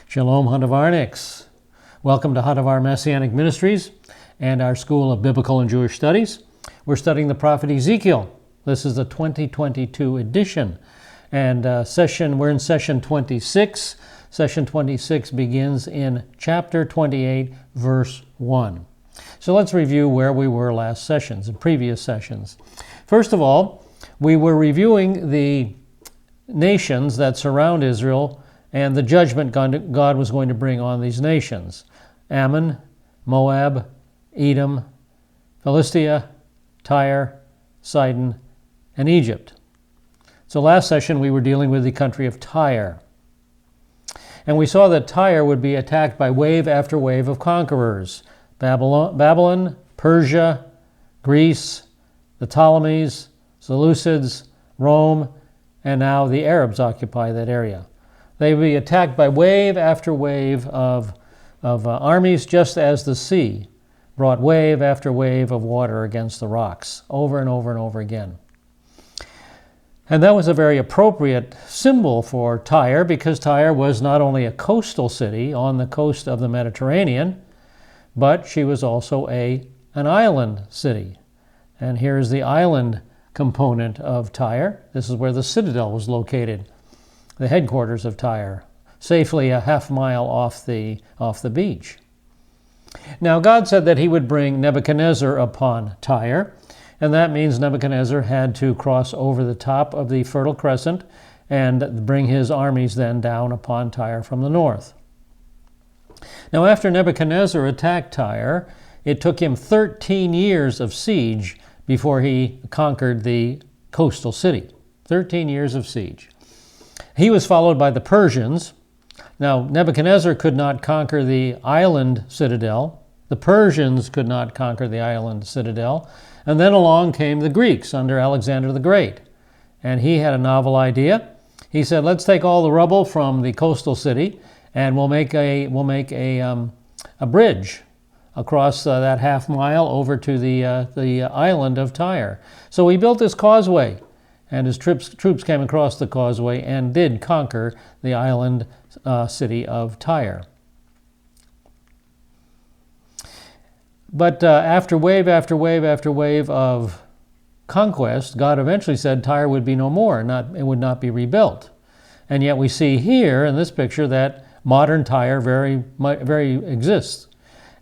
Shalom, Hanavarniks. Welcome to Hanavar Messianic Ministries and our School of Biblical and Jewish Studies. We're studying the prophet Ezekiel. This is the 2022 edition. And we're in session 26. Session 26 begins in chapter 28, verse 1. So let's review where we were in previous sessions. First of all, we were reviewing the nations that surround Israel and the judgment God was going to bring on these nations: Ammon, Moab, Edom, Philistia, Tyre, Sidon, and Egypt. So last session we were dealing with the country of Tyre. And we saw that Tyre would be attacked by wave after wave of conquerors: Babylon, Persia, Greece, the Ptolemies, Seleucids, Rome, and now the Arabs occupy that area. They would be attacked by wave after wave of armies, just as the sea brought wave after wave of water against the rocks, over and over and over again. And that was a very appropriate symbol for Tyre, because Tyre was not only a coastal city on the coast of the Mediterranean, but she was also an island city. And here's the island component of Tyre. This is where the citadel was located, the headquarters of Tyre, safely a half mile off the beach. Now God said that he would bring Nebuchadnezzar upon Tyre, and that means Nebuchadnezzar had to cross over the top of the Fertile Crescent and bring his armies then down upon Tyre from the north. Now after Nebuchadnezzar attacked Tyre, it took him 13 years of siege before he conquered the coastal city. 13 years of siege. He was followed by the Persians. Now, Nebuchadnezzar could not conquer the island citadel. The Persians could not conquer the island citadel. And then along came the Greeks under Alexander the Great. And he had a novel idea. He said, let's take all the rubble from the coastal city and we'll make a bridge across that half mile over to the island of Tyre. So he built this causeway, and his troops came across the causeway and did conquer the island city of Tyre. But after wave after wave after wave of conquest, God eventually said Tyre would be no more, it would not be rebuilt. And yet we see here in this picture that modern Tyre very exists.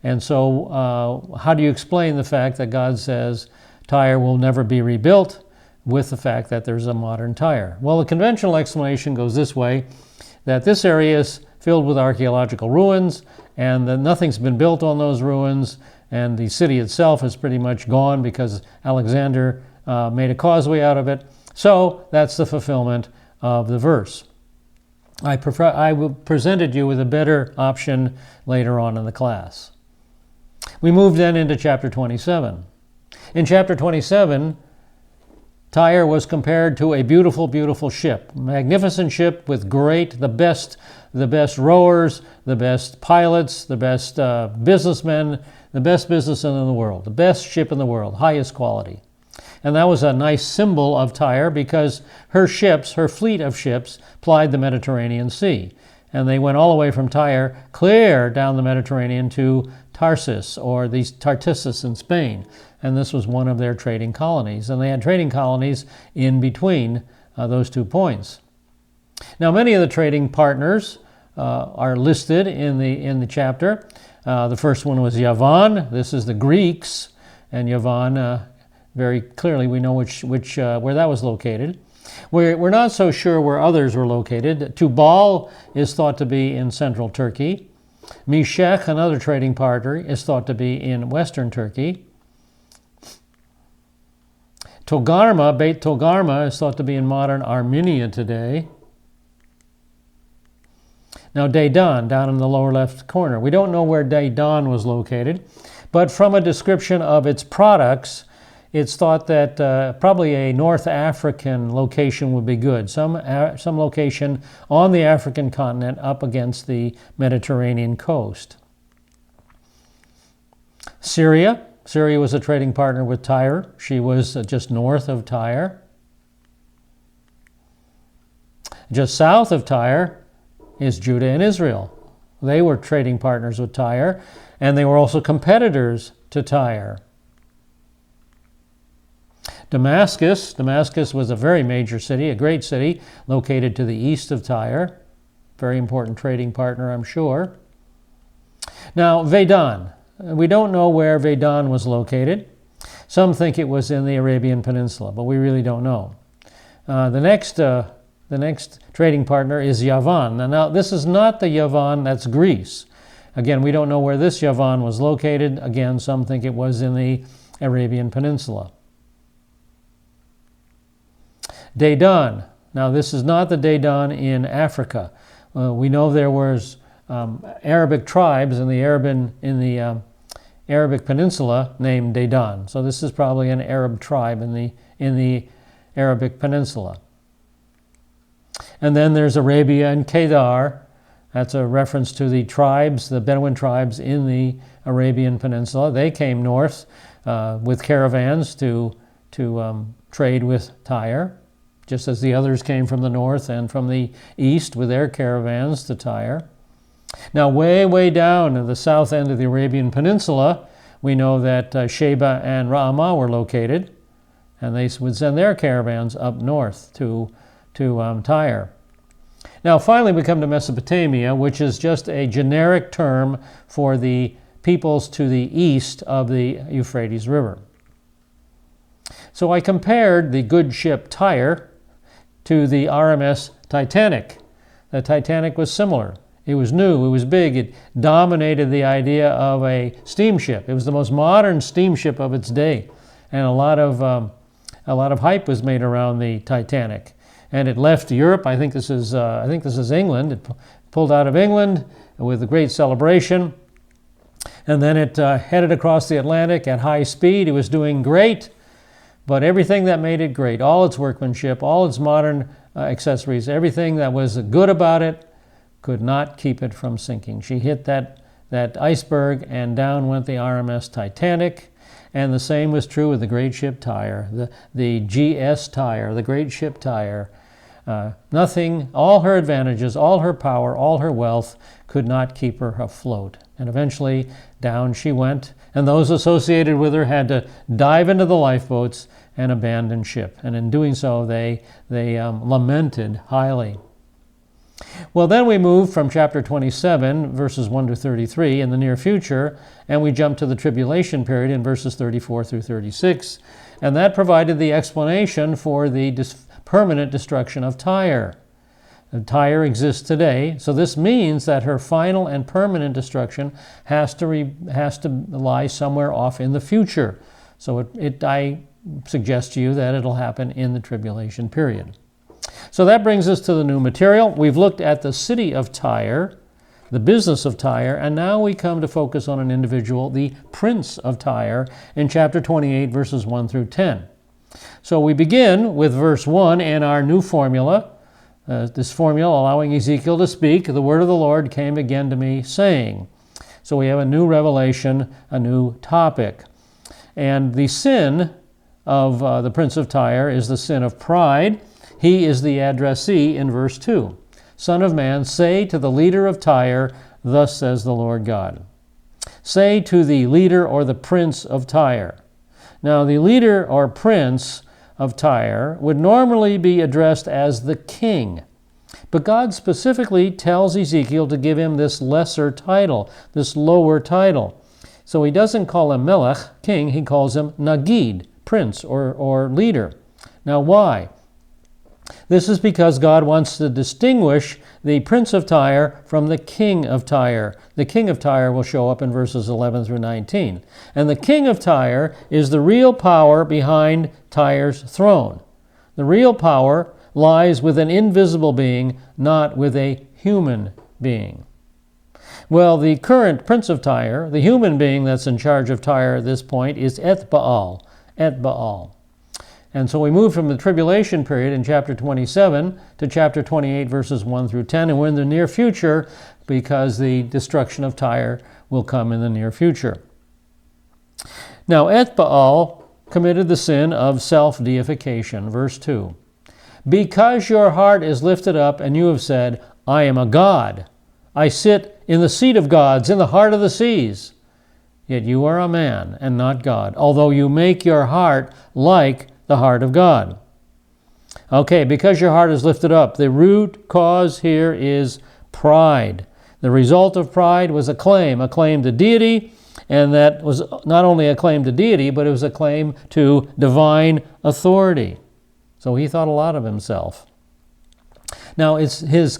And so how do you explain the fact that God says Tyre will never be rebuilt with the fact that there's a modern Tyre? Well, the conventional explanation goes this way, that this area is filled with archaeological ruins, and that nothing's been built on those ruins, and the city itself is pretty much gone because Alexander made a causeway out of it. So that's the fulfillment of the verse. I presented you with a better option later on in the class. We move then into chapter 27. In chapter 27, Tyre was compared to a beautiful, beautiful ship, a magnificent ship with the best rowers, the best pilots, the best businessmen, the best businessmen in the world, the best ship in the world, highest quality. And that was a nice symbol of Tyre because her fleet of ships plied the Mediterranean Sea. And they went all the way from Tyre clear down the Mediterranean to Tarsus, or the Tartessus in Spain. And this was one of their trading colonies. And they had trading colonies in between those 2 points. Now, many of the trading partners are listed in the chapter. The first one was Yavan. This is the Greeks. And Yavan, very clearly we know where that was located. We're not so sure where others were located. Tubal is thought to be in central Turkey. Meshech, another trading partner, is thought to be in western Turkey. Beit Togarma is thought to be in modern Armenia today. Now Dedan, down in the lower left corner. We don't know where Dedan was located, but from a description of its products, it's thought that probably a North African location would be good, some location on the African continent up against the Mediterranean coast. Syria was a trading partner with Tyre. She was just north of Tyre. Just south of Tyre is Judah and Israel. They were trading partners with Tyre, and they were also competitors to Tyre. Damascus was a very major city, a great city, located to the east of Tyre. Very important trading partner, I'm sure. Now, Vedon. We don't know where Vedon was located. Some think it was in the Arabian Peninsula, but we really don't know. The next trading partner is Yavan. Now, this is not the Yavan that's Greece. Again, we don't know where this Yavan was located. Again, some think it was in the Arabian Peninsula. Dedan. Now, this is not the Dedan in Africa. We know there was Arabic tribes in the Arabic Peninsula named Dedan. So this is probably an Arab tribe in the Arabic Peninsula. And then there's Arabia and Kedar. That's a reference to the tribes, the Bedouin tribes in the Arabian Peninsula. They came north with caravans to trade with Tyre, just as the others came from the north and from the east with their caravans to Tyre. Now, way down at the south end of the Arabian Peninsula, we know that Sheba and Ramah were located, and they would send their caravans up north to Tyre. Now, finally, we come to Mesopotamia, which is just a generic term for the peoples to the east of the Euphrates River. So I compared the good ship Tyre to the RMS Titanic. The Titanic was similar. It was new, it was big, it dominated the idea of a steamship. It was the most modern steamship of its day, and a lot of hype was made around the Titanic. And it left Europe. I think this is England. It pulled out of England with a great celebration, and then it headed across the Atlantic at high speed. It was doing great, but everything that made it great, all its workmanship, all its modern accessories, everything that was good about it, could not keep it from sinking. She hit that iceberg, and down went the RMS Titanic. And the same was true with the great ship Tyre, the GS Tyre, the great ship Tyre. Nothing, all her advantages, all her power, all her wealth could not keep her afloat. And eventually down she went, and those associated with her had to dive into the lifeboats and abandon ship. And in doing so, they lamented highly. Well, then we move from chapter 27, verses 1 to 33 in the near future, and we jump to the tribulation period in verses 34 through 36, and that provided the explanation for the permanent destruction of Tyre. Tyre exists today, so this means that her final and permanent destruction has to lie somewhere off in the future. So I suggest to you that it'll happen in the tribulation period. So that brings us to the new material. We've looked at the city of Tyre, the business of Tyre, and now we come to focus on an individual, the prince of Tyre, in chapter 28, verses 1 through 10. So we begin with verse 1 and our new formula, this formula allowing Ezekiel to speak. The word of the Lord came again to me, saying. So we have a new revelation, a new topic. And the sin of the prince of Tyre is the sin of pride. He is the addressee in verse 2. Son of man, say to the leader of Tyre, thus says the Lord God. Say to the leader or the prince of Tyre. Now, the leader or prince of Tyre would normally be addressed as the king. But God specifically tells Ezekiel to give him this lesser title, this lower title. So he doesn't call him Melech, king, he calls him Nagid, prince or leader. Now, why? This is because God wants to distinguish the prince of Tyre from the king of Tyre. The king of Tyre will show up in verses 11 through 19. And the king of Tyre is the real power behind Tyre's throne. The real power lies with an invisible being, not with a human being. Well, the current prince of Tyre, the human being that's in charge of Tyre at this point, is Ethbaal. And so we move from the tribulation period in chapter 27 to chapter 28, verses 1 through 10, and we're in the near future because the destruction of Tyre will come in the near future. Now, Ethbaal committed the sin of self-deification, verse 2. Because your heart is lifted up and you have said, I am a god, I sit in the seat of gods, in the heart of the seas. Yet you are a man and not God, although you make your heart like the heart of God. Okay, because your heart is lifted up, the root cause here is pride. The result of pride was a claim to deity, and that was not only a claim to deity, but it was a claim to divine authority. So he thought a lot of himself. Now, it's his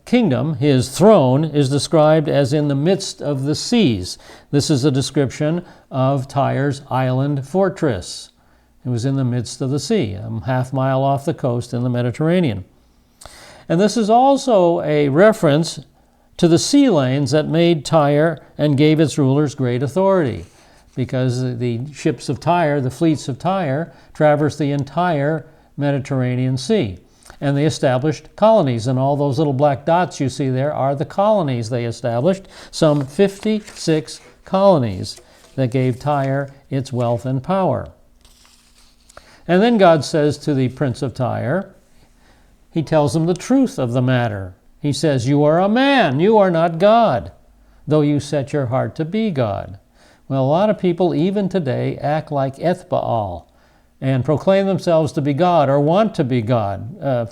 kingdom, his throne, is described as in the midst of the seas. This is a description of Tyre's island fortress. It was in the midst of the sea, a half-mile off the coast in the Mediterranean. And this is also a reference to the sea lanes that made Tyre and gave its rulers great authority, because the ships of Tyre, the fleets of Tyre, traversed the entire Mediterranean Sea. And they established colonies, and all those little black dots you see there are the colonies they established, some 56 colonies that gave Tyre its wealth and power. And then God says to the prince of Tyre, he tells him the truth of the matter. He says, you are a man, you are not God, though you set your heart to be God. Well, a lot of people, even today, act like Ethbaal and proclaim themselves to be God or want to be God.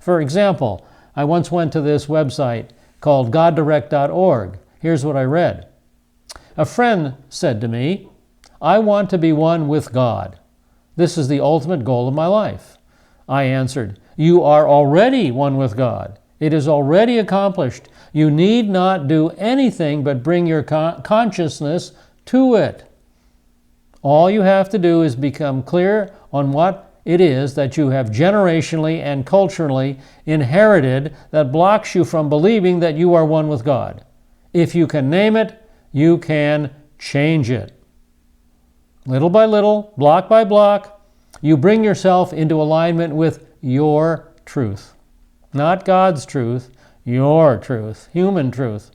For example, I once went to this website called goddirect.org. Here's what I read. A friend said to me, I want to be one with God. This is the ultimate goal of my life. I answered, you are already one with God. It is already accomplished. You need not do anything but bring your consciousness to it. All you have to do is become clear on what it is that you have generationally and culturally inherited that blocks you from believing that you are one with God. If you can name it, you can change it. Little by little, block by block, you bring yourself into alignment with your truth. Not God's truth, your truth, human truth.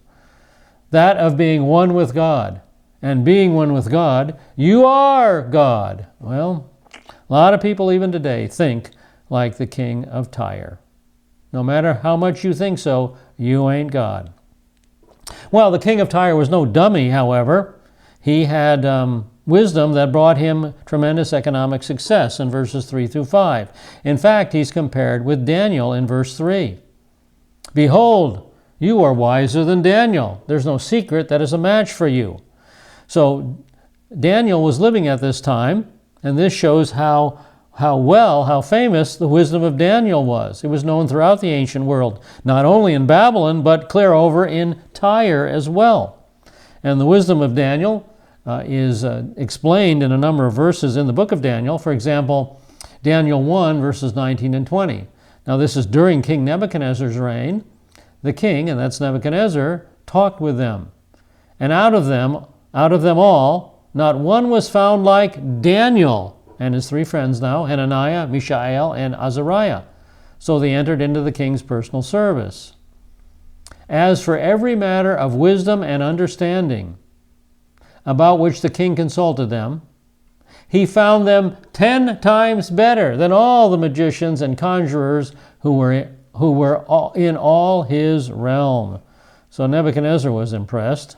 That of being one with God. And being one with God, you are God. Well, a lot of people even today think like the king of Tyre. No matter how much you think so, you ain't God. Well, the king of Tyre was no dummy, however. He had wisdom that brought him tremendous economic success in verses 3 through 5. In fact, he's compared with Daniel in verse 3. Behold, you are wiser than Daniel. There's no secret that is a match for you. So Daniel was living at this time, and this shows how famous the wisdom of Daniel was. It was known throughout the ancient world, not only in Babylon, but clear over in Tyre as well. And the wisdom of Daniel is explained in a number of verses in the book of Daniel. For example, Daniel 1, verses 19 and 20. Now this is during King Nebuchadnezzar's reign. The king, and that's Nebuchadnezzar, talked with them. And out of them all, not one was found like Daniel and his three friends now, Hananiah, Mishael, and Azariah. So they entered into the king's personal service. As for every matter of wisdom and understanding, about which the king consulted them, he found them 10 times better than all the magicians and conjurers who were in all his realm. So Nebuchadnezzar was impressed.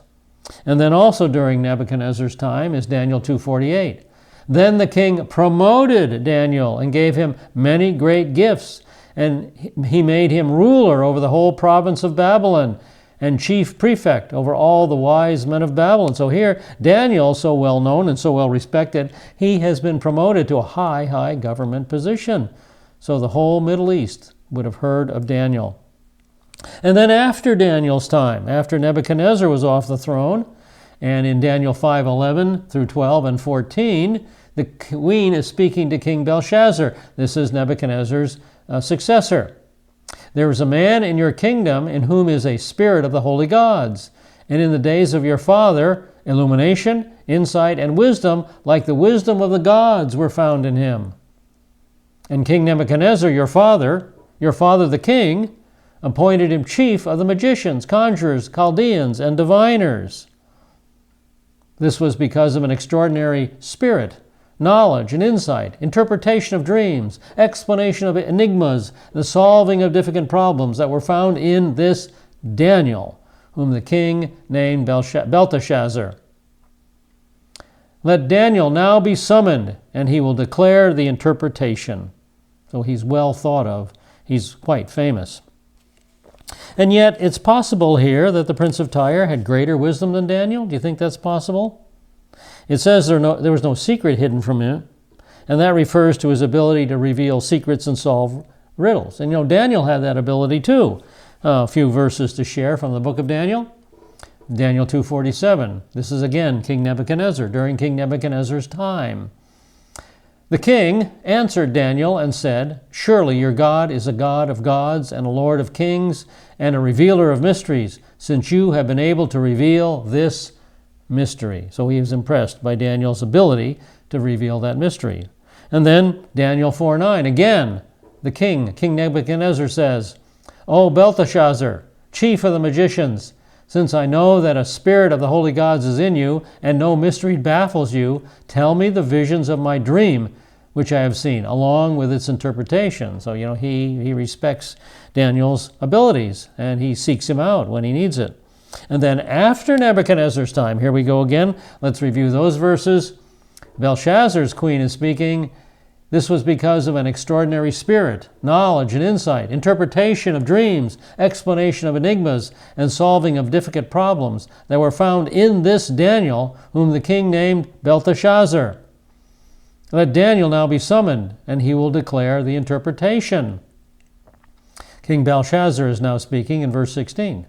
And then also during Nebuchadnezzar's time is Daniel 2:48. Then the king promoted Daniel and gave him many great gifts, and he made him ruler over the whole province of Babylon and chief prefect over all the wise men of Babylon. So here, Daniel, so well known and so well respected, he has been promoted to a high government position. So the whole Middle East would have heard of Daniel. And then after Daniel's time, after Nebuchadnezzar was off the throne, and in Daniel 5:11 through 12 and 14, the queen is speaking to King Belshazzar. This is Nebuchadnezzar's successor. There is a man in your kingdom in whom is a spirit of the holy gods, and in the days of your father, illumination, insight, and wisdom, like the wisdom of the gods, were found in him. And King Nebuchadnezzar, your father the king, appointed him chief of the magicians, conjurers, Chaldeans, and diviners. This was because of an extraordinary spirit knowledge and insight, interpretation of dreams, explanation of enigmas, the solving of difficult problems that were found in this Daniel, whom the king named Belteshazzar. Let Daniel now be summoned, and he will declare the interpretation. So he's well thought of. He's quite famous. And yet, it's possible here that the prince of Tyre had greater wisdom than Daniel. Do you think that's possible? It says there was no secret hidden from him, and that refers to his ability to reveal secrets and solve riddles. And Daniel had that ability too. A few verses to share from the book of Daniel. Daniel 2:47. This is again King Nebuchadnezzar, during King Nebuchadnezzar's time. The king answered Daniel and said, "Surely your God is a God of gods and a Lord of kings and a revealer of mysteries, since you have been able to reveal this mystery." So he was impressed by Daniel's ability to reveal that mystery. And then Daniel 4:9, again, the king, King Nebuchadnezzar says, "O Belteshazzar, chief of the magicians, since I know that a spirit of the holy gods is in you, and no mystery baffles you, tell me the visions of my dream, which I have seen, along with its interpretation." So, he respects Daniel's abilities, and he seeks him out when he needs it. And then after Nebuchadnezzar's time, here we go again, let's review those verses. Belshazzar's queen is speaking. This was because of an extraordinary spirit, knowledge and insight, interpretation of dreams, explanation of enigmas, and solving of difficult problems that were found in this Daniel, whom the king named Belteshazzar. Let Daniel now be summoned, and he will declare the interpretation. King Belshazzar is now speaking in verse 16.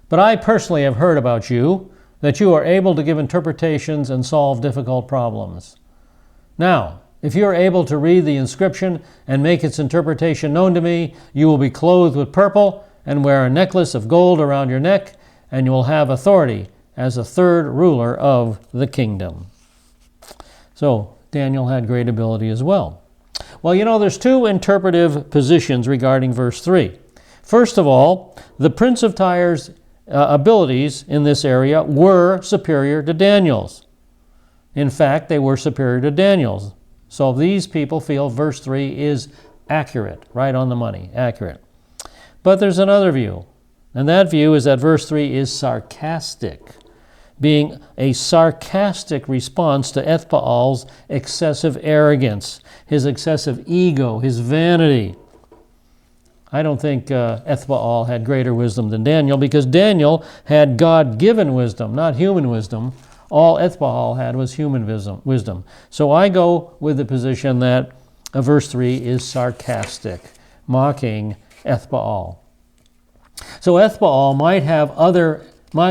"But I personally have heard about you, that you are able to give interpretations and solve difficult problems. Now, if you are able to read the inscription and make its interpretation known to me, you will be clothed with purple and wear a necklace of gold around your neck, and you will have authority as a third ruler of the kingdom." So Daniel had great ability as well. Well, there's two interpretive positions regarding verse 3. First of all, the prince of Tyre's abilities in this area were superior to Daniel's. In fact, they were superior to Daniel's. So these people feel verse 3 is accurate, right on the money, accurate. But there's another view, and that view is that verse 3 is sarcastic, being a sarcastic response to Ethbaal's excessive arrogance, his excessive ego, his vanity. I don't think Ethbaal had greater wisdom than Daniel, because Daniel had God-given wisdom, not human wisdom. All Ethbaal had was human wisdom. So I go with the position that verse 3 is sarcastic, mocking Ethbaal. So Ethbaal might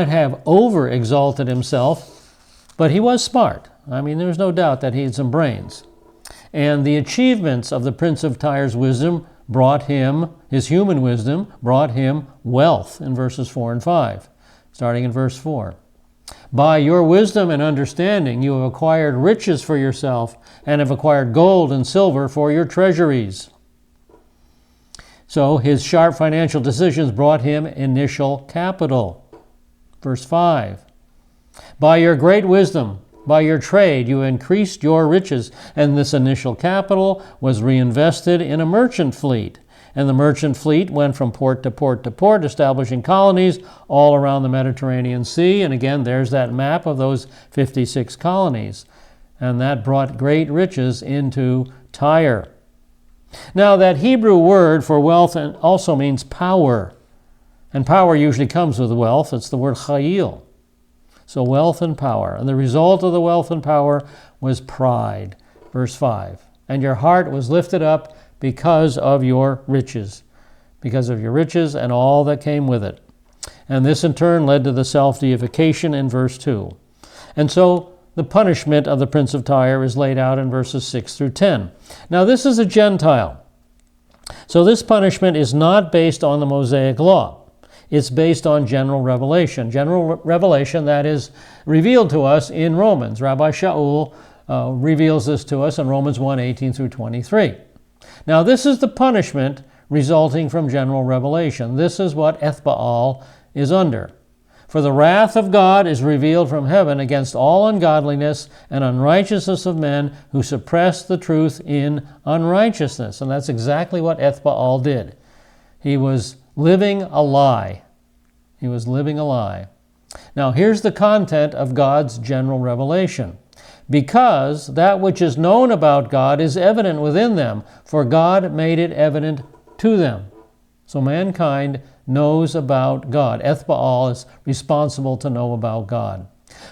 have over-exalted himself, but he was smart. There's no doubt that he had some brains. And the achievements of the prince of Tyre's wisdom brought him, his human wisdom, brought him wealth in verses 4 and 5, starting in verse 4. "By your wisdom and understanding you have acquired riches for yourself and have acquired gold and silver for your treasuries." So his sharp financial decisions brought him initial capital. Verse 5. "By your great wisdom, by your trade, you increased your riches, and this initial capital was reinvested in a merchant fleet. And the merchant fleet went from port to port to port, establishing colonies all around the Mediterranean Sea." And again, there's that map of those 56 colonies. And that brought great riches into Tyre. Now, that Hebrew word for wealth also means power. And power usually comes with wealth. It's the word chayil. So wealth and power. And the result of the wealth and power was pride. Verse 5. "And your heart was lifted up because of your riches." Because of your riches and all that came with it. And this in turn led to the self-deification in verse 2. And so the punishment of the prince of Tyre is laid out in verses 6 through 10. Now this is a Gentile. So this punishment is not based on the Mosaic law. It's based on general revelation. General revelation that is revealed to us in Romans. Rabbi Shaul reveals this to us in Romans 1:18 through 23. Now this is the punishment resulting from general revelation. This is what Ethbaal is under. For the wrath of God is revealed from heaven against all ungodliness and unrighteousness of men who suppress the truth in unrighteousness. And that's exactly what Ethbaal did. He was living a lie. He was living a lie. Now, here's the content of God's general revelation. Because that which is known about God is evident within them, for God made it evident to them. So mankind knows about God. Ethbaal is responsible to know about God.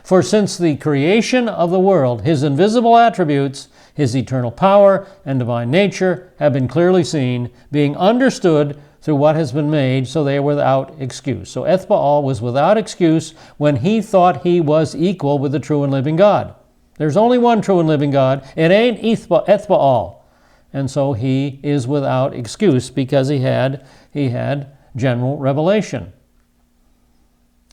For since the creation of the world, his invisible attributes, his eternal power and divine nature have been clearly seen, being understood through what has been made, so they are without excuse. So Ethbaal was without excuse when he thought he was equal with the true and living God. There's only one true and living God. It ain't Ethbaal. And so he is without excuse because he had general revelation.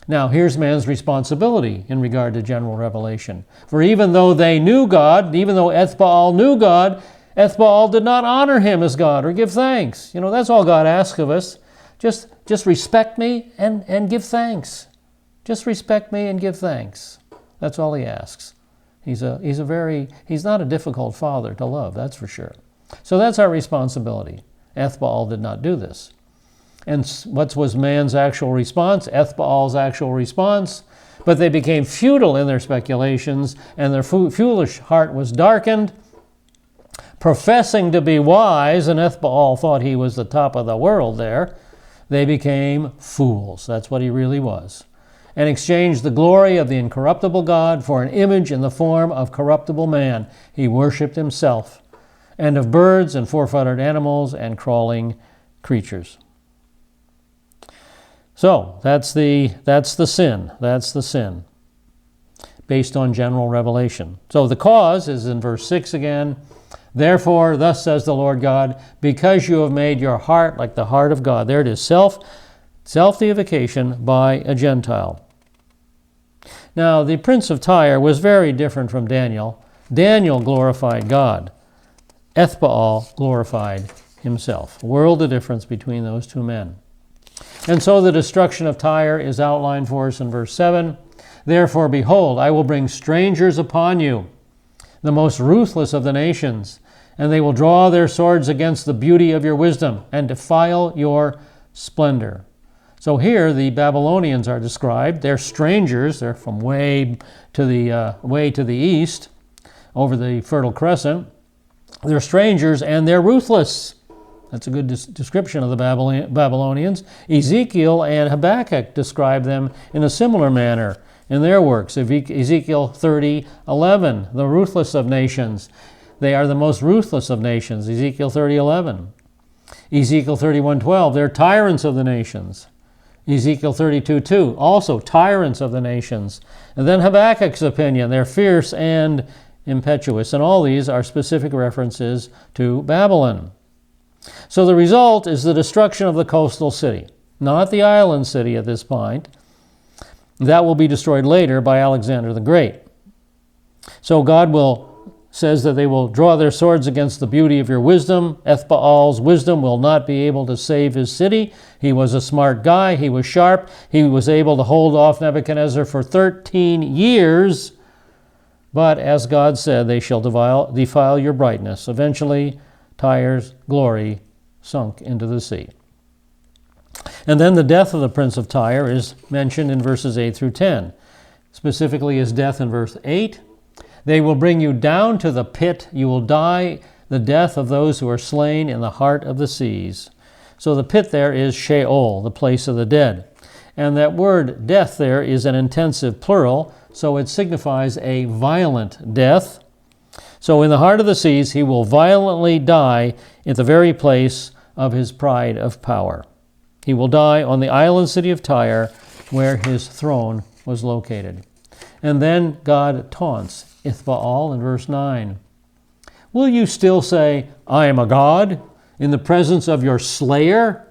Now, here's man's responsibility in regard to general revelation. For even though they knew God, even though Ethbaal knew God, Ethbaal did not honor him as God or give thanks. You know, that's all God asks of us. Just respect me and give thanks. Just respect me and give thanks. That's all he asks. He's not a difficult father to love, that's for sure. So that's our responsibility. Ethbaal did not do this. And what was man's actual response? Ethbaal's actual response. But they became futile in their speculations, and their foolish heart was darkened. Professing to be wise, and Ethbaal thought he was the top of the world there, they became fools. That's what he really was. And exchanged the glory of the incorruptible God for an image in the form of corruptible man. He worshipped himself, and of birds and four-footed animals and crawling creatures. So that's the sin. That's the sin, based on general revelation. So the cause is in verse 6 again. Therefore, thus says the Lord God, because you have made your heart like the heart of God. There it is, self-deification by a Gentile. Now, the prince of Tyre was very different from Daniel. Daniel glorified God. Ethbaal glorified himself. A world of difference between those two men. And so the destruction of Tyre is outlined for us in verse 7. Therefore, behold, I will bring strangers upon you, the most ruthless of the nations, and they will draw their swords against the beauty of your wisdom and defile your splendor. So here the Babylonians are described. They're strangers. They're from way to the east, over the Fertile Crescent. They're strangers and they're ruthless. That's a good description of the Babylonians. Ezekiel and Habakkuk describe them in a similar manner in their works. Ezekiel 30:11, the ruthless of nations. They are the most ruthless of nations. Ezekiel 30:11. Ezekiel 31:12, they're tyrants of the nations. Ezekiel 32:2, also tyrants of the nations. And then Habakkuk's opinion, they're fierce and impetuous. And all these are specific references to Babylon. So the result is the destruction of the coastal city, not the island city at this point. That will be destroyed later by Alexander the Great. So God says that they will draw their swords against the beauty of your wisdom. Ethbaal's wisdom will not be able to save his city. He was a smart guy. He was sharp. He was able to hold off Nebuchadnezzar for 13 years. But as God said, they shall defile your brightness. Eventually, Tyre's glory sunk into the sea. And then the death of the prince of Tyre is mentioned in verses 8 through 10. Specifically, his death in verse 8. They will bring you down to the pit. You will die the death of those who are slain in the heart of the seas. So the pit there is Sheol, the place of the dead. And that word death there is an intensive plural, so it signifies a violent death. So in the heart of the seas, he will violently die at the very place of his pride of power. He will die on the island city of Tyre, where his throne was located. And then God taunts Ethbaal in verse 9. Will you still say, I am a god, in the presence of your slayer,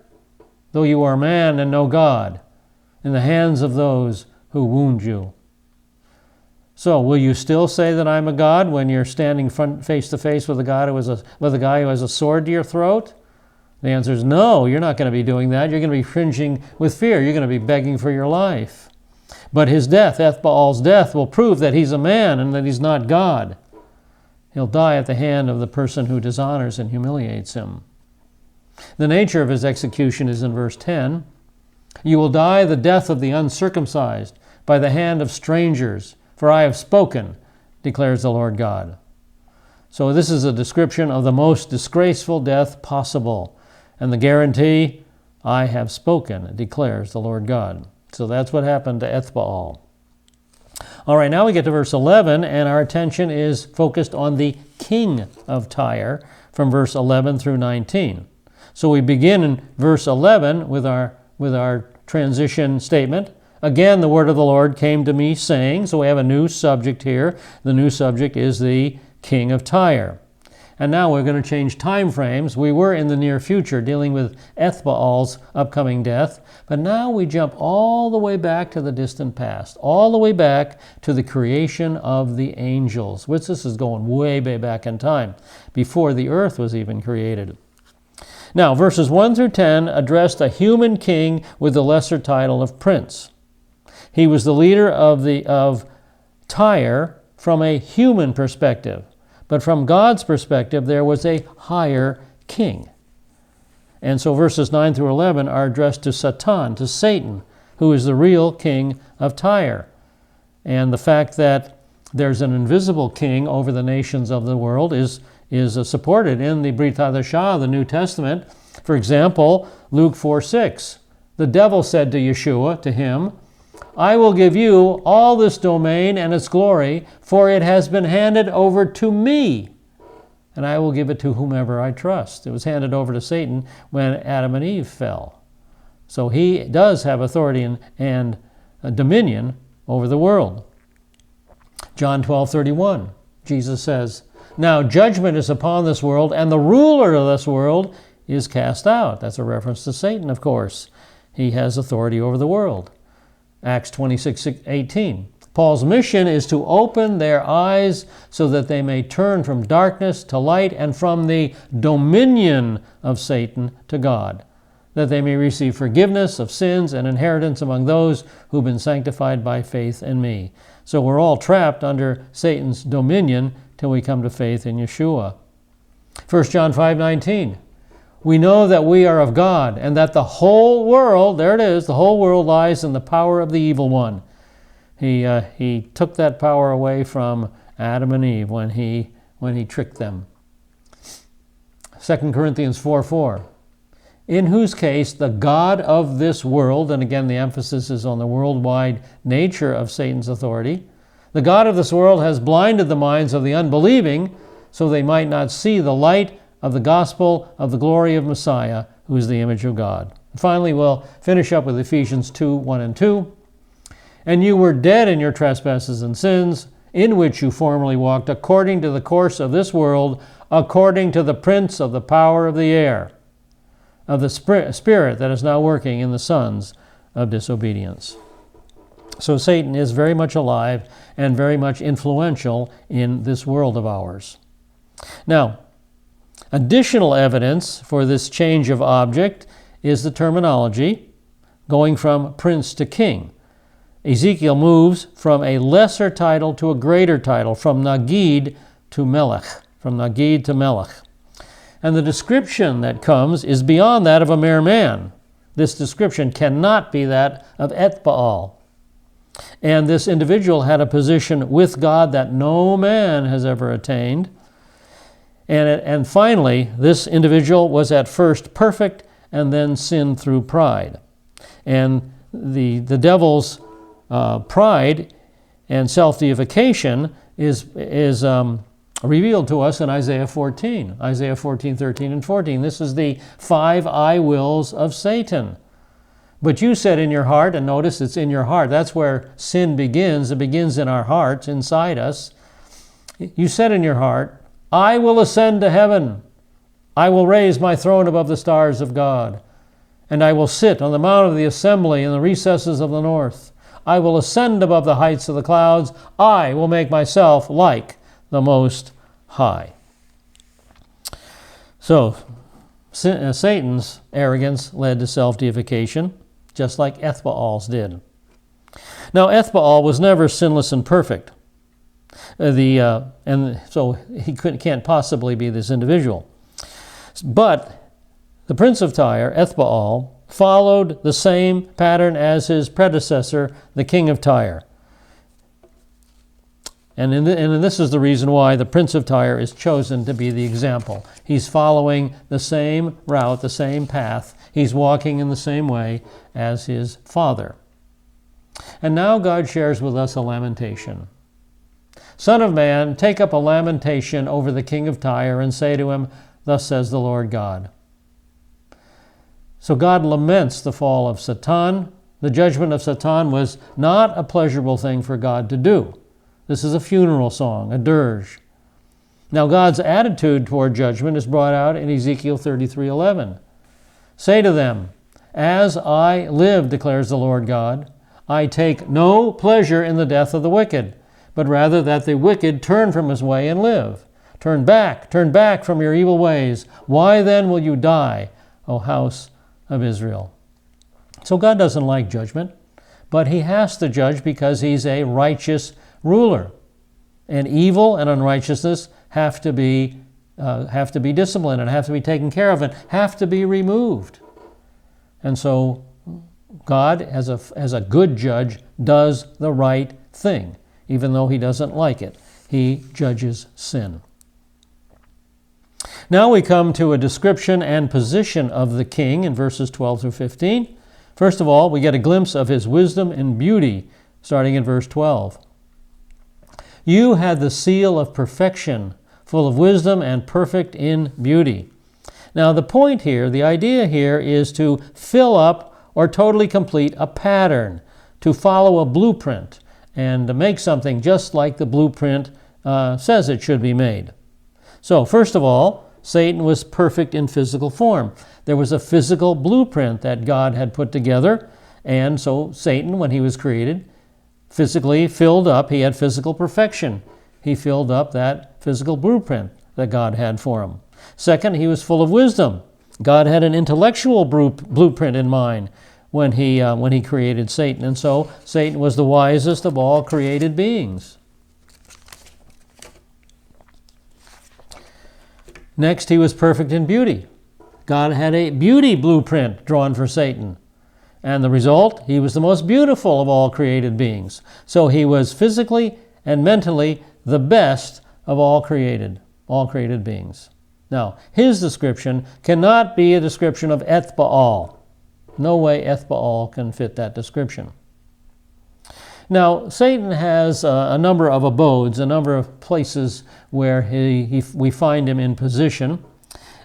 though you are man and no God, in the hands of those who wound you? So, will you still say that I'm a god when you're standing face to face with a guy who has a sword to your throat? The answer is no, you're not going to be doing that. You're going to be cringing with fear. You're going to be begging for your life. But his death, Ethbaal's death, will prove that he's a man and that he's not God. He'll die at the hand of the person who dishonors and humiliates him. The nature of his execution is in verse 10. You will die the death of the uncircumcised by the hand of strangers, for I have spoken, declares the Lord God. So this is a description of the most disgraceful death possible. And the guarantee, I have spoken, declares the Lord God. So that's what happened to Ethbaal. All right, now we get to verse 11, and our attention is focused on the king of Tyre from verse 11 through 19. So we begin in verse 11 with our transition statement. Again, the word of the Lord came to me, saying, so we have a new subject here. The new subject is the king of Tyre. And now we're going to change time frames. We were in the near future dealing with Ethbaal's upcoming death, but now we jump all the way back to the distant past, all the way back to the creation of the angels, which this is going way back in time, before the earth was even created. Now, verses 1 through 10 addressed a human king with the lesser title of prince. He was the leader of Tyre from a human perspective. But from God's perspective, there was a higher king. And so verses 9 through 11 are addressed to Satan, to Satan, who is the real king of Tyre. And the fact that there's an invisible king over the nations of the world is supported in the Brit Hadashah, the New Testament. For example, Luke 4:6, the devil said to Yeshua, to him, I will give you all this domain and its glory, for it has been handed over to me, and I will give it to whomever I trust. It was handed over to Satan when Adam and Eve fell. So he does have authority and dominion over the world. John 12:31, Jesus says, now judgment is upon this world, and the ruler of this world is cast out. That's a reference to Satan, of course. He has authority over the world. Acts 26:18. Paul's mission is to open their eyes so that they may turn from darkness to light and from the dominion of Satan to God, that they may receive forgiveness of sins and inheritance among those who've been sanctified by faith in me. So we're all trapped under Satan's dominion till we come to faith in Yeshua. 1 John 5:19. We know that we are of God, and that the whole world, there it is, the whole world lies in the power of the evil one. He took that power away from Adam and Eve when he tricked them. 2 Corinthians 4:4. In whose case the God of this world, and again the emphasis is on the worldwide nature of Satan's authority, the God of this world has blinded the minds of the unbelieving so they might not see the light of the gospel of the glory of Messiah, who is the image of God. And finally, we'll finish up with Ephesians 2:1 and 2. And you were dead in your trespasses and sins, in which you formerly walked according to the course of this world, according to the prince of the power of the air, of the spirit that is now working in the sons of disobedience. So Satan is very much alive and very much influential in this world of ours. Now, additional evidence for this change of object is the terminology going from prince to king. Ezekiel moves from a lesser title to a greater title, from Nagid to Melech, And the description that comes is beyond that of a mere man. This description cannot be that of Ethbaal. And this individual had a position with God that no man has ever attained. And finally, this individual was at first perfect and then sinned through pride. And the devil's pride and self-deification is revealed to us in Isaiah 14. Isaiah 14:13 and 14. This is the 5 I wills of Satan. But you said in your heart, and notice it's in your heart. That's where sin begins. It begins in our hearts, inside us. You said in your heart, I will ascend to heaven. I will raise my throne above the stars of God. And I will sit on the mount of the assembly in the recesses of the north. I will ascend above the heights of the clouds. I will make myself like the Most High. So, Satan's arrogance led to self-deification, just like Ethbaal's did. Now, Ethbaal was never sinless and perfect, and so he can't possibly be this individual. But the prince of Tyre, Ethbaal, followed the same pattern as his predecessor, the king of Tyre. And this is the reason why the prince of Tyre is chosen to be the example. He's following the same route, the same path. He's walking in the same way as his father. And now God shares with us a lamentation. Son of man, take up a lamentation over the king of Tyre and say to him, thus says the Lord God. So God laments the fall of Satan. The judgment of Satan was not a pleasurable thing for God to do. This is a funeral song, a dirge. Now God's attitude toward judgment is brought out in Ezekiel 33:11. Say to them, as I live, declares the Lord God, I take no pleasure in the death of the wicked, but rather that the wicked turn from his way and live. Turn back from your evil ways. Why then will you die, O house of Israel? So God doesn't like judgment, but he has to judge because he's a righteous ruler. And evil and unrighteousness have to be disciplined and have to be taken care of and have to be removed. And so God, as a good judge, does the right thing, even though he doesn't like it. He judges sin. Now we come to a description and position of the king in verses 12 through 15. First of all, we get a glimpse of his wisdom and beauty, starting in verse 12. You had the seal of perfection, full of wisdom and perfect in beauty. Now the point here, the idea here is to fill up or totally complete a pattern, to follow a blueprint, and to make something just like the blueprint says it should be made. So first of all, Satan was perfect in physical form. There was a physical blueprint that God had put together, and so Satan, when he was created, physically filled up, he had physical perfection. He filled up that physical blueprint that God had for him. Second, he was full of wisdom. God had an intellectual blueprint in mind when he created Satan, and so Satan was the wisest of all created beings. Next, he was perfect in beauty. God had a beauty blueprint drawn for Satan. And the result, he was the most beautiful of all created beings. So he was physically and mentally the best of all created beings. Now, his description cannot be a description of Ethbaal. No way Ethbaal can fit that description. Now, Satan has a number of abodes, a number of places where we find him in position.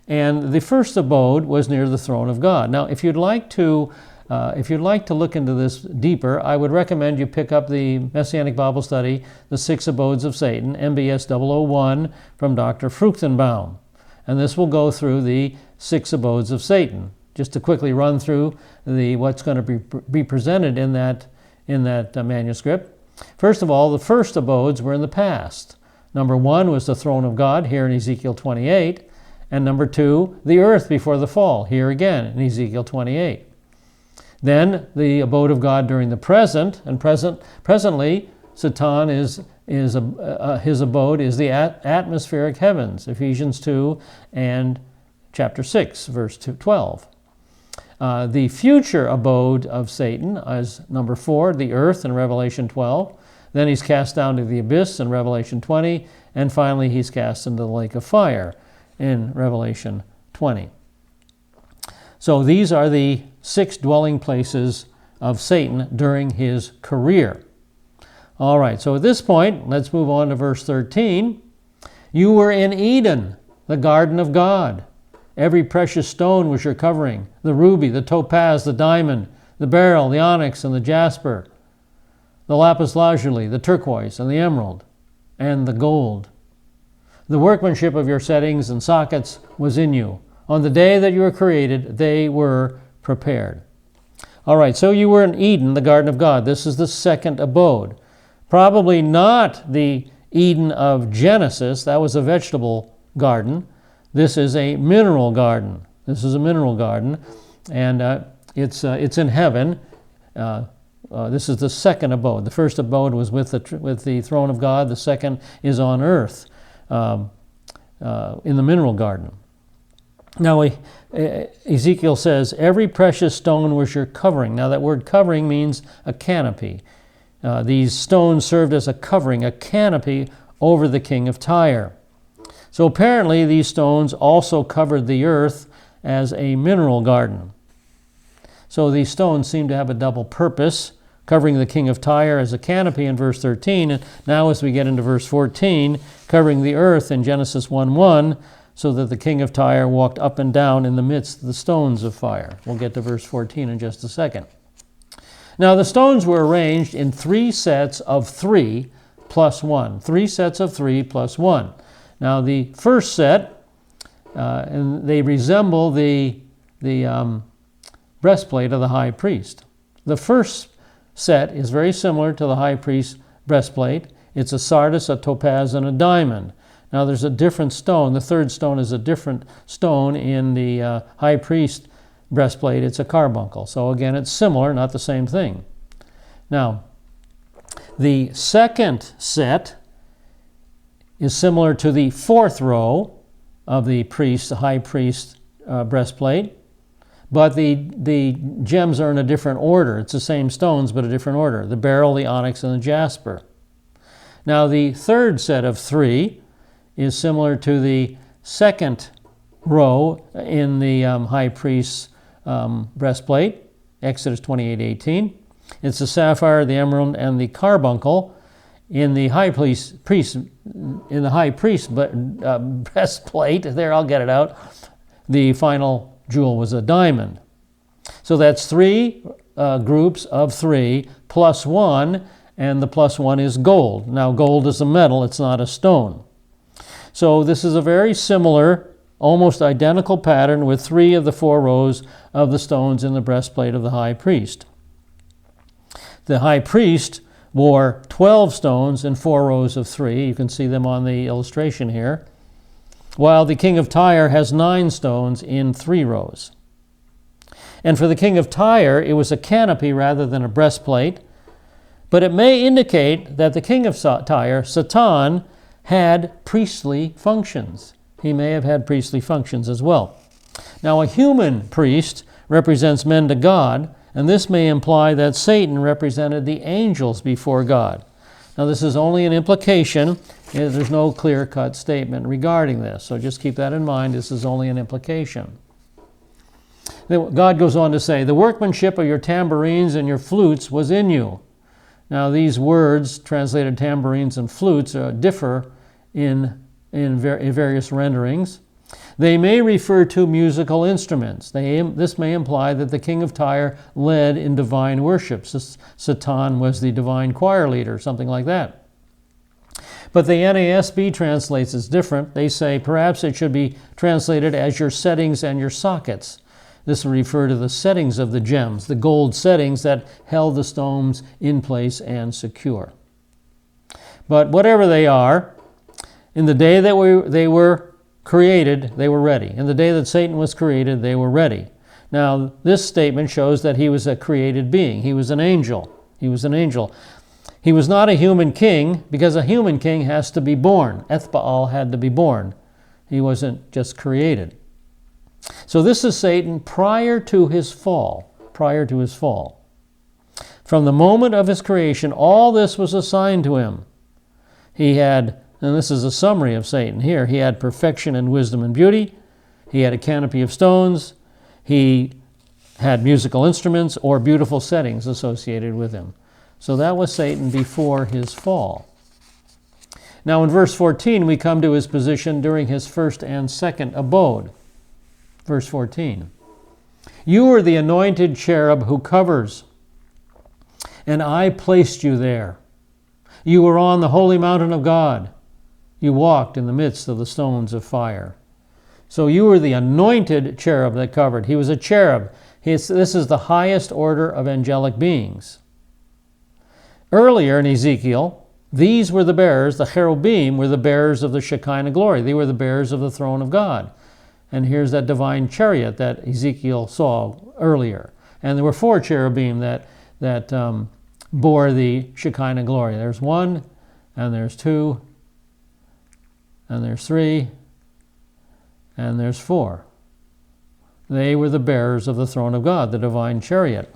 And the first abode was near the throne of God. Now, if you'd like to look into this deeper, I would recommend you pick up the Messianic Bible Study, The Six Abodes of Satan, MBS 001, from Dr. Fruchtenbaum. And this will go through the six abodes of Satan. Just to quickly run through what's going to be presented in that manuscript. First of all, the first abodes were in the past. Number one was the throne of God, here in Ezekiel 28. And number two, the earth before the fall, here again in Ezekiel 28. Then the abode of God during the present, and presently, Satan his abode is the atmospheric heavens, Ephesians 2 and chapter 6, verse 12. The future abode of Satan is number 4, the earth in Revelation 12. Then he's cast down to the abyss in Revelation 20. And finally, he's cast into the lake of fire in Revelation 20. So these are the 6 dwelling places of Satan during his career. All right, so at this point, let's move on to verse 13. You were in Eden, the garden of God. Every precious stone was your covering, the ruby, the topaz, the diamond, the beryl, the onyx, and the jasper, the lapis lazuli, the turquoise, and the emerald, and the gold. The workmanship of your settings and sockets was in you. On the day that you were created, they were prepared. All right, so you were in Eden, the garden of God. This is the second abode. Probably not the Eden of Genesis. That was a vegetable garden. This is a mineral garden. And it's in heaven. this is the second abode. The first abode was with the throne of God. The second is on earth, in the mineral garden. Now, Ezekiel says, every precious stone was your covering. Now, that word covering means a canopy. These stones served as a covering, a canopy over the king of Tyre. So apparently, these stones also covered the earth as a mineral garden. So these stones seem to have a double purpose, covering the king of Tyre as a canopy in verse 13, and now as we get into verse 14, covering the earth in Genesis 1:1, so that the king of Tyre walked up and down in the midst of the stones of fire. We'll get to verse 14 in just a second. Now the stones were arranged in 3 sets of 3 plus 1. 3 sets of 3 plus 1. Now the first set, and they resemble the breastplate of the high priest. The first set is very similar to the high priest's breastplate. It's a sardius, a topaz, and a diamond. Now there's a different stone. The third stone is a different stone in the high priest breastplate. It's a carbuncle. So again, it's similar, not the same thing. Now, the second set is similar to the 4th row of the high priest breastplate, but the gems are in a different order. It's the same stones, but a different order. The beryl, the onyx, and the jasper. Now, the third set of 3 is similar to the 2nd row in the high priest's breastplate, Exodus 28:18. It's the sapphire, the emerald, and the carbuncle. In the high priest breastplate, there, I'll get it out, the final jewel was a diamond. So that's 3 groups of 3 plus 1, and the plus 1 is gold. Now, gold is a metal, it's not a stone. So this is a very similar, almost identical pattern with 3 of the 4 rows of the stones in the breastplate of the high priest. The high priest wore 12 stones in 4 rows of 3. You can see them on the illustration here. While the king of Tyre has 9 stones in 3 rows. And for the king of Tyre, it was a canopy rather than a breastplate. But it may indicate that the king of Tyre, Satan, had priestly functions. He may have had priestly functions as well. Now, a human priest represents men to God, and this may imply that Satan represented the angels before God. Now, this is only an implication. There's no clear-cut statement regarding this, so just keep that in mind. This is only an implication. God goes on to say, the workmanship of your tambourines and your flutes was in you. Now, these words, translated tambourines and flutes, differ in various renderings. They may refer to musical instruments. This may imply that the king of Tyre led in divine worship. Satan was the divine choir leader, something like that. But the NASB translates as different. They say perhaps it should be translated as your settings and your sockets. This will refer to the settings of the gems, the gold settings that held the stones in place and secure. But whatever they are, in the day that they were created, they were ready. In the day that Satan was created, they were ready. Now, this statement shows that he was a created being. He was an angel. He was an angel. He was not a human king, because a human king has to be born. Ethbaal had to be born. He wasn't just created. So this is Satan prior to his fall. Prior to his fall. From the moment of his creation, all this was assigned to him. He had, and this is a summary of Satan here, he had perfection and wisdom and beauty. He had a canopy of stones. He had musical instruments or beautiful settings associated with him. So that was Satan before his fall. Now in verse 14, we come to his position during his first and second abode. Verse 14. You are the anointed cherub who covers, and I placed you there. You were on the holy mountain of God. You walked in the midst of the stones of fire. So you were the anointed cherub that covered. He was a cherub. This is the highest order of angelic beings. Earlier in Ezekiel, these were the bearers, the cherubim were the bearers of the Shekinah glory. They were the bearers of the throne of God. And here's that divine chariot that Ezekiel saw earlier. And there were 4 cherubim that bore the Shekinah glory. There's one, and there's two, and there's three, and there's four. They were the bearers of the throne of God, the Divine Chariot.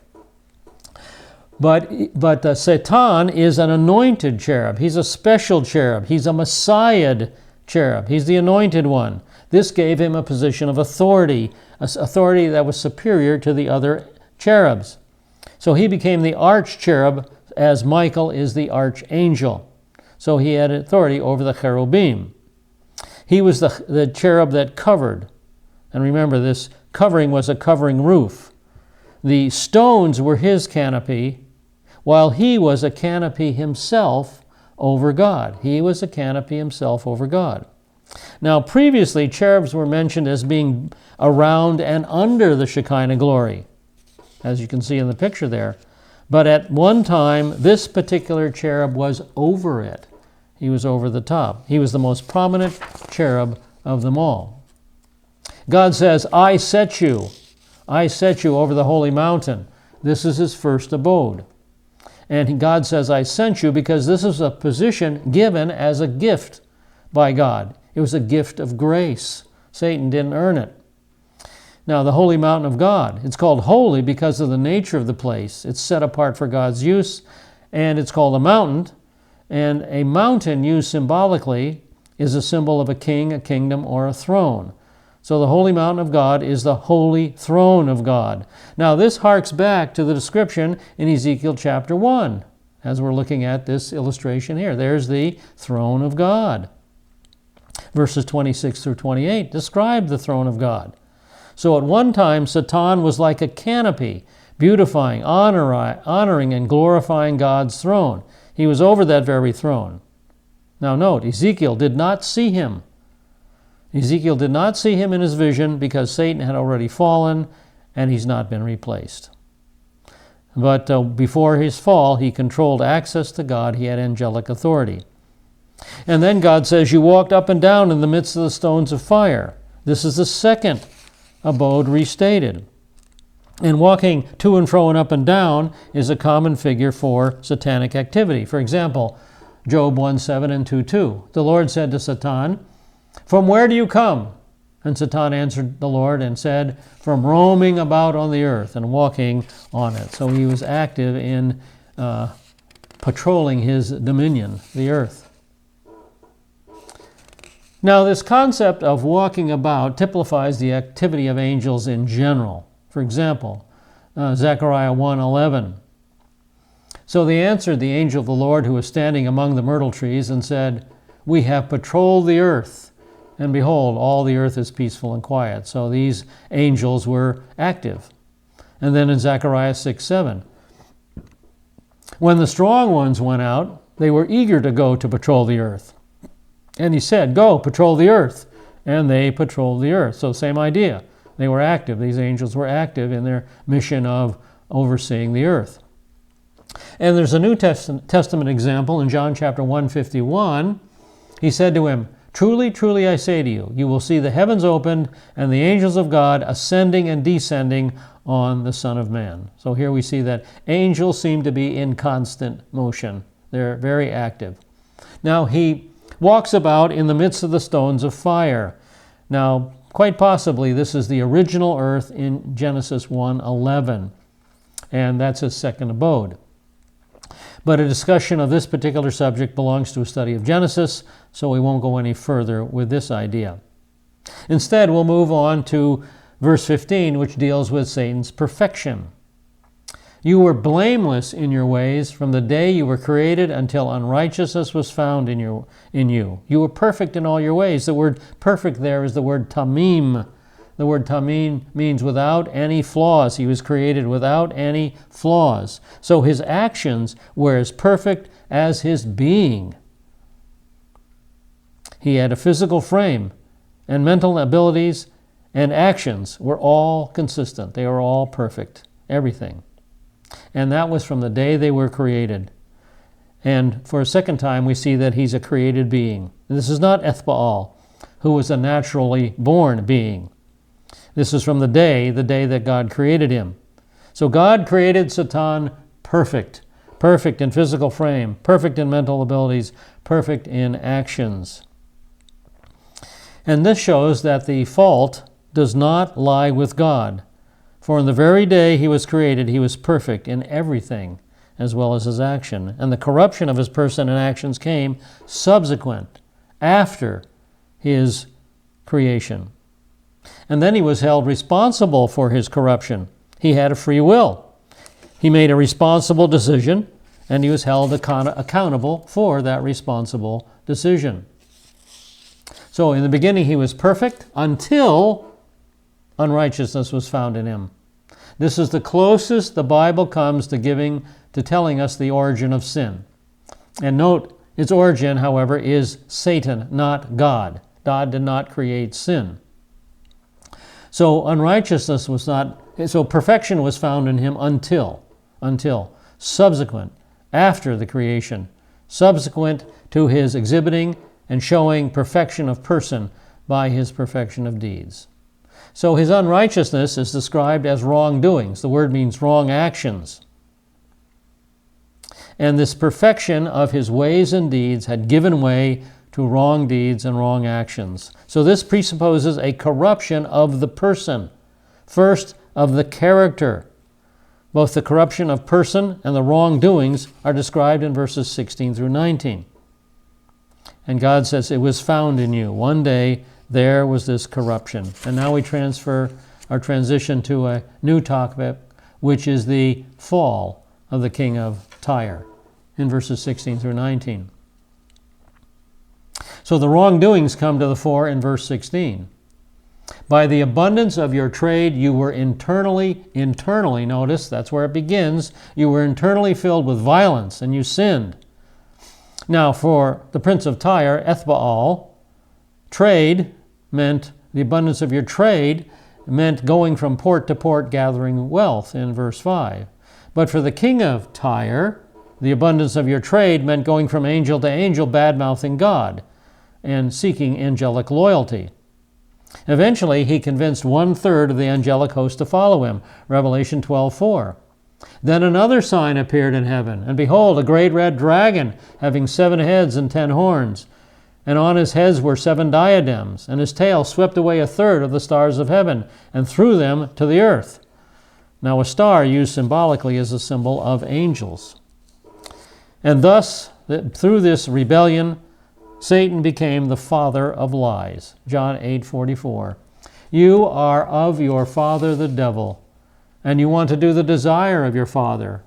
But Satan is an anointed cherub. He's a special cherub. He's a Messiah cherub. He's the anointed one. This gave him a position of authority, authority that was superior to the other cherubs. So he became the arch-cherub, as Michael is the archangel. So he had authority over the cherubim. He was the cherub that covered. And remember, this covering was a covering roof. The stones were his canopy, while he was a canopy himself over God. He was a canopy himself over God. Now, previously, cherubs were mentioned as being around and under the Shekinah glory, as you can see in the picture there. But at one time, this particular cherub was over it. He was over the top. He was the most prominent cherub of them all. God says, I set you over the holy mountain. This is his first abode. And God says, I sent you because this is a position given as a gift by God. It was a gift of grace. Satan didn't earn it. Now, the holy mountain of God, it's called holy because of the nature of the place. It's set apart for God's use, and it's called a mountain. And a mountain used symbolically is a symbol of a king, a kingdom, or a throne. So the holy mountain of God is the holy throne of God. Now, this harks back to the description in Ezekiel chapter 1, as we're looking at this illustration here. There's the throne of God. Verses 26 through 28 describe the throne of God. So at one time, Satan was like a canopy, beautifying, honoring, and glorifying God's throne. He was over that very throne. Now note, Ezekiel did not see him. Ezekiel did not see him in his vision because Satan had already fallen and he's not been replaced. But before his fall, he controlled access to God. He had angelic authority. And then God says, you walked up and down in the midst of the stones of fire. This is the second abode restated. And walking to and fro and up and down is a common figure for satanic activity. For example, Job 1:7 and 2:2. The Lord said to Satan, from where do you come? And Satan answered the Lord and said, from roaming about on the earth and walking on it. So he was active in patrolling his dominion, the earth. Now, this concept of walking about typifies the activity of angels in general. For example, Zechariah 1:11. So they answered the angel of the Lord who was standing among the myrtle trees and said, we have patrolled the earth, and behold, all the earth is peaceful and quiet. So these angels were active. And then in Zechariah 6:7, when the strong ones went out, they were eager to go to patrol the earth. And he said, go, patrol the earth. And they patrolled the earth. So same idea. They were active. These angels were active in their mission of overseeing the earth. And there's a New Testament example in John chapter 1:51. He said to him, truly, truly, I say to you, you will see the heavens opened and the angels of God ascending and descending on the Son of Man. So here we see that angels seem to be in constant motion. They're very active. Now, he walks about in the midst of the stones of fire. Now, quite possibly, this is the original earth in Genesis 1:11, and that's his second abode. But a discussion of this particular subject belongs to a study of Genesis, so we won't go any further with this idea. Instead, we'll move on to verse 15, which deals with Satan's perfection. You were blameless in your ways from the day you were created until unrighteousness was found in you. You were perfect in all your ways. The word perfect there is the word tamim. The word tamim means without any flaws. He was created without any flaws. So his actions were as perfect as his being. He had a physical frame, and mental abilities and actions were all consistent. They were all perfect, everything. And that was from the day they were created. And for a second time, we see that he's a created being. This is not Ethbaal, who was a naturally born being. This is from the day that God created him. So God created Satan perfect, perfect in physical frame, perfect in mental abilities, perfect in actions. And this shows that the fault does not lie with God. For in the very day he was created, he was perfect in everything, as well as his action. And the corruption of his person and actions came subsequent, after his creation. And then he was held responsible for his corruption. He had a free will. He made a responsible decision, and he was held accountable for that responsible decision. So in the beginning he was perfect until unrighteousness was found in him. This is the closest the Bible comes to telling us the origin of sin. And note, its origin, however, is Satan, not God. God did not create sin. So perfection was found in him until, subsequent, after the creation, subsequent to his exhibiting and showing perfection of person by his perfection of deeds. So his unrighteousness is described as wrongdoings. The word means wrong actions. And this perfection of his ways and deeds had given way to wrong deeds and wrong actions. So this presupposes a corruption of the person, first of the character. Both the corruption of person and the wrongdoings are described in verses 16 through 19. And God says, it was found in you. One day there was this corruption. And now we transition to a new topic, which is the fall of the king of Tyre, in verses 16 through 19. So the wrongdoings come to the fore in verse 16. By the abundance of your trade you were internally, notice, that's where it begins, you were internally filled with violence, and you sinned. Now, for the prince of Tyre, Ethbaal, trade meant, the abundance of your trade meant going from port to port gathering wealth in verse 5. But for the king of Tyre, the abundance of your trade meant going from angel to angel, bad-mouthing God and seeking angelic loyalty. Eventually, he convinced 1/3 of the angelic host to follow him, Revelation 12:4. Then another sign appeared in heaven, and behold, a great red dragon, having 7 heads and 10 horns, and on his heads were 7 diadems, and his tail swept away 1/3 of the stars of heaven, and threw them to the earth. Now a star used symbolically as a symbol of angels. And thus, through this rebellion, Satan became the father of lies. John 8:44. You are of your father the devil, and you want to do the desire of your father.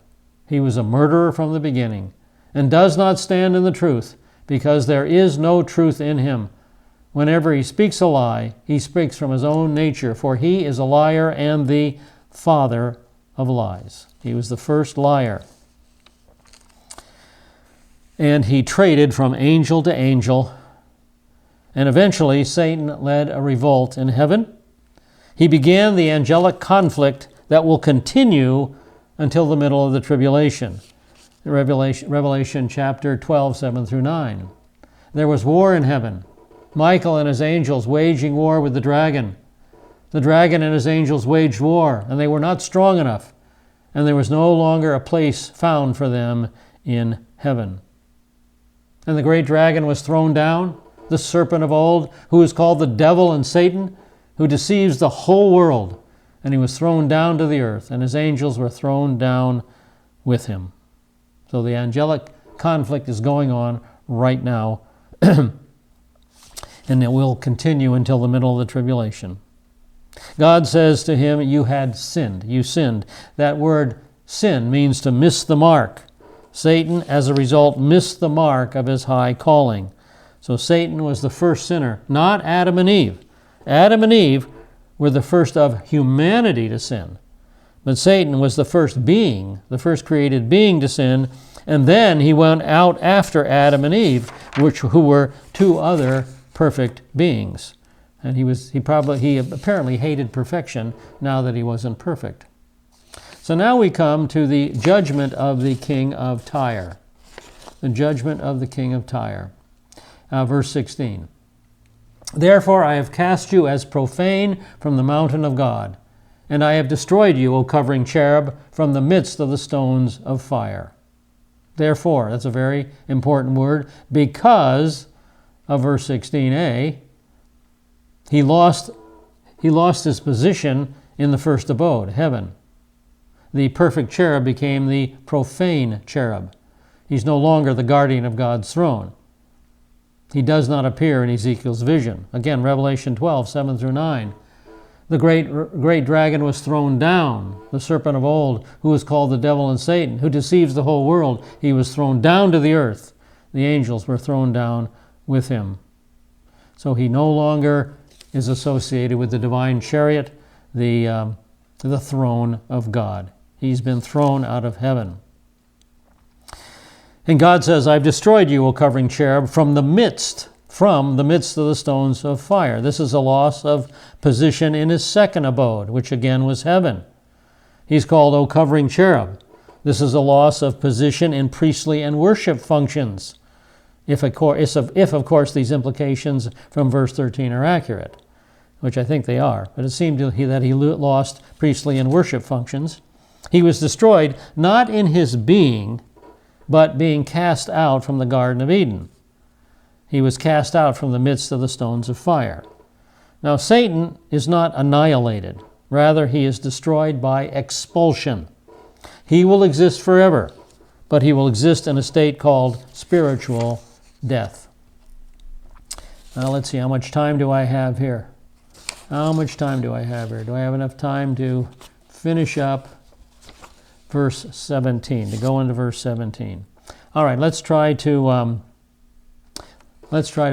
He was a murderer from the beginning, and does not stand in the truth, because there is no truth in him. Whenever he speaks a lie, he speaks from his own nature, for he is a liar and the father of lies. He was the first liar. And he traded from angel to angel, and eventually Satan led a revolt in heaven. He began the angelic conflict that will continue until the middle of the tribulation. Revelation chapter 12, 7 through 9. There was war in heaven. Michael and his angels waging war with the dragon. The dragon and his angels waged war, and they were not strong enough, and there was no longer a place found for them in heaven. And the great dragon was thrown down, the serpent of old, who is called the devil and Satan, who deceives the whole world. And he was thrown down to the earth, and his angels were thrown down with him. So the angelic conflict is going on right now, and it will continue until the middle of the tribulation. God says to him, you had sinned. You sinned. That word sin means to miss the mark. Satan, as a result, missed the mark of his high calling. So Satan was the first sinner, not Adam and Eve. Adam and Eve were the first of humanity to sin. But Satan was the first being, the first created being to sin, and then he went out after Adam and Eve, who were 2 other perfect beings. And he apparently hated perfection now that he wasn't perfect. So now we come to the judgment of the king of Tyre. The judgment of the king of Tyre. Verse 16. Therefore I have cast you as profane from the mountain of God, and I have destroyed you, O covering cherub, from the midst of the stones of fire. Therefore, that's a very important word, because of verse 16a, he lost his position in the first abode, heaven. The perfect cherub became the profane cherub. He's no longer the guardian of God's throne. He does not appear in Ezekiel's vision. Again, Revelation 12, 7 through 9. The great dragon was thrown down, the serpent of old, who is called the devil and Satan, who deceives the whole world. He was thrown down to the earth. The angels were thrown down with him. So he no longer is associated with the divine chariot, the throne of God. He's been thrown out of heaven. And God says, I've destroyed you, O covering cherub, from the midst of the stones of fire. This is a loss of position in his second abode, which again was heaven. He's called, O covering cherub. This is a loss of position in priestly and worship functions, if of course these implications from verse 13 are accurate, which I think they are. But it seemed that he lost priestly and worship functions. He was destroyed not in his being, but being cast out from the Garden of Eden. He was cast out from the midst of the stones of fire. Now, Satan is not annihilated. Rather, he is destroyed by expulsion. He will exist forever, but he will exist in a state called spiritual death. Now, let's see, how much time do I have here? How much time do I have here? Do I have enough time to finish up verse 17, to go into verse 17? All right, let's try to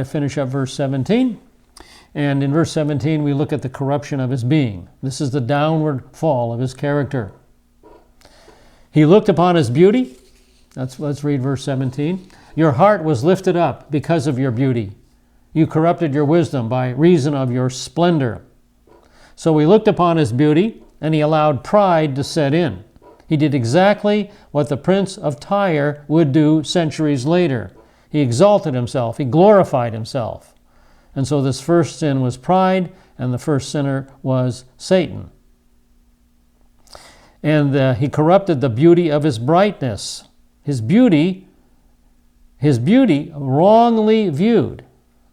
finish up verse 17. And in verse 17, we look at the corruption of his being. This is the downward fall of his character. He looked upon his beauty. Let's read verse 17. Your heart was lifted up because of your beauty. You corrupted your wisdom by reason of your splendor. So he looked upon his beauty, and he allowed pride to set in. He did exactly what the prince of Tyre would do centuries later. He exalted himself. He glorified himself. And so this first sin was pride, and the first sinner was Satan. And he corrupted the beauty of his brightness. His beauty wrongly viewed.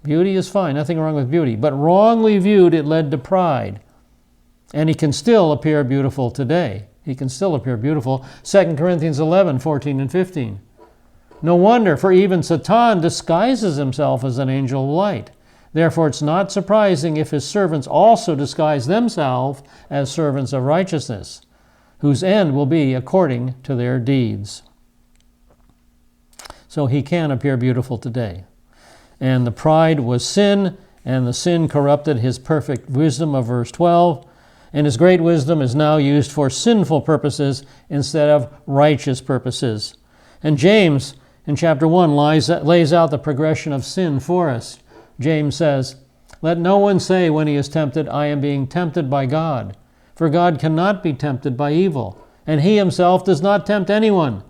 Beauty is fine, nothing wrong with beauty, but wrongly viewed, it led to pride. And he can still appear beautiful today. He can still appear beautiful. 2 Corinthians 11, 14 and 15. No wonder, for even Satan disguises himself as an angel of light. Therefore, it's not surprising if his servants also disguise themselves as servants of righteousness, whose end will be according to their deeds. So he can appear beautiful today. And the pride was sin, and the sin corrupted his perfect wisdom of verse 12. And his great wisdom is now used for sinful purposes instead of righteous purposes. And James, in chapter 1, lays out the progression of sin for us. James says, let no one say when he is tempted, I am being tempted by God. For God cannot be tempted by evil, and he himself does not tempt anyone.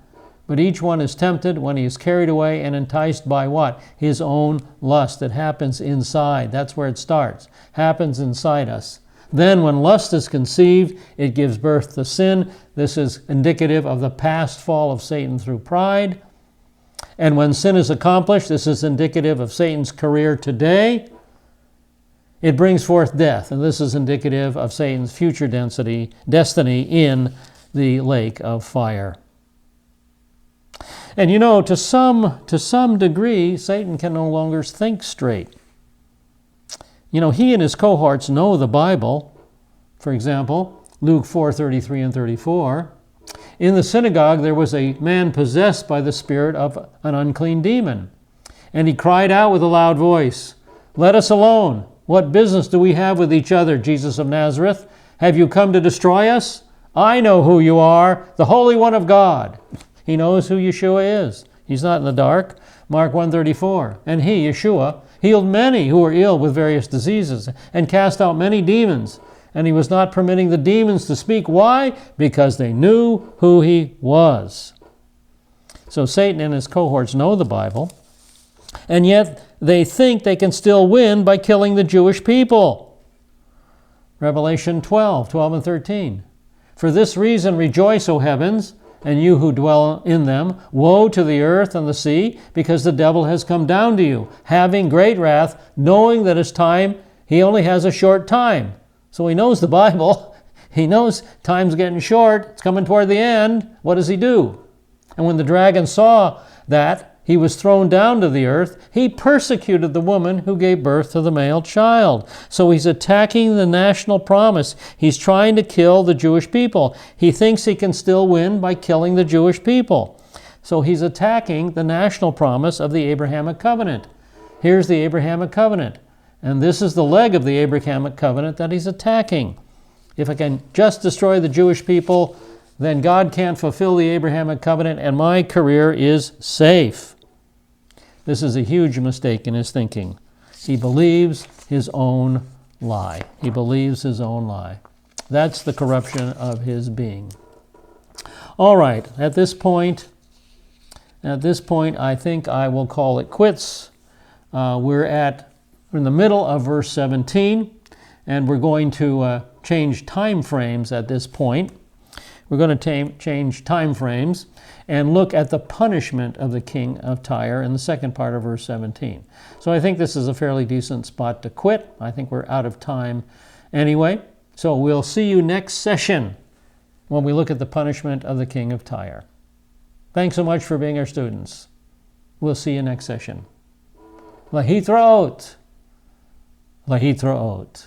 But each one is tempted when he is carried away and enticed by what? His own lust. It happens inside. That's where it starts. Happens inside us. Then when lust is conceived, it gives birth to sin. This is indicative of the past fall of Satan through pride. And when sin is accomplished, this is indicative of Satan's career today. It brings forth death, and this is indicative of Satan's future destiny in the lake of fire. And you know, to some degree, Satan can no longer think straight. You know, he and his cohorts know the Bible. For example, Luke 4:33 and 34. In the synagogue there was a man possessed by the spirit of an unclean demon. And he cried out with a loud voice, let us alone. What business do we have with each other, Jesus of Nazareth? Have you come to destroy us? I know who you are, the Holy One of God. He knows who Yeshua is. He's not in the dark. Mark 1:34. And he, Yeshua, healed many who were ill with various diseases and cast out many demons. And he was not permitting the demons to speak. Why? Because they knew who he was. So Satan and his cohorts know the Bible, and yet they think they can still win by killing the Jewish people. Revelation 12 and 13. For this reason rejoice, O heavens, and you who dwell in them. Woe to the earth and the sea, because the devil has come down to you, having great wrath, knowing that his time, he only has a short time. So he knows the Bible. He knows time's getting short. It's coming toward the end. What does he do? And when the dragon saw that he was thrown down to the earth, he persecuted the woman who gave birth to the male child. So he's attacking the national promise. He's trying to kill the Jewish people. He thinks he can still win by killing the Jewish people. So he's attacking the national promise of the Abrahamic Covenant. Here's the Abrahamic Covenant. And this is the leg of the Abrahamic Covenant that he's attacking. If I can just destroy the Jewish people, then God can't fulfill the Abrahamic Covenant and my career is safe. This is a huge mistake in his thinking. He believes his own lie. He believes his own lie. That's the corruption of his being. All right, at this point, I think I will call it quits. We're in the middle of verse 17, and we're going to change time frames at this point. We're going to change time frames and look at the punishment of the king of Tyre in the second part of verse 17. So I think this is a fairly decent spot to quit. I think we're out of time anyway. So we'll see you next session when we look at the punishment of the king of Tyre. Thanks so much for being our students. We'll see you next session. Lahithraot. Lahithraot.